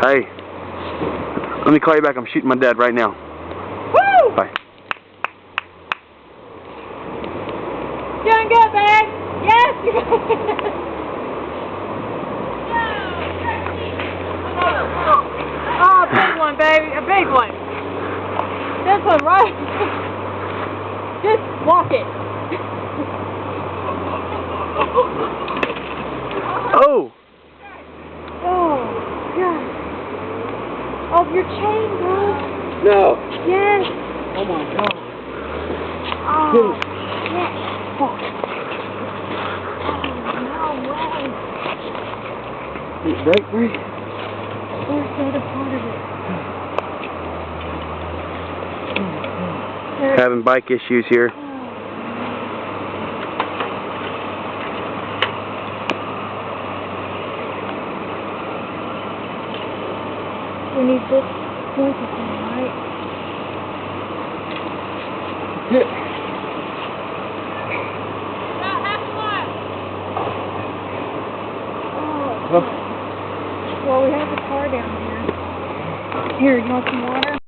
Hey, let me call you back. I'm shooting my dad right now. Woo! Bye. Doing good, babe. Yes. Oh, a big one, baby. A big one. This one, right? Just walk it. Oh! Oh, God. Oh, your chain, bro. No. Yes. Oh my God. Oh, yes. Fuck. Oh, no way. Did it break free? Where's the other part of it? Having bike issues here. We need this pointy thing, right? About half a mile. Oh. Well, we have the car down here. Here, you want some water?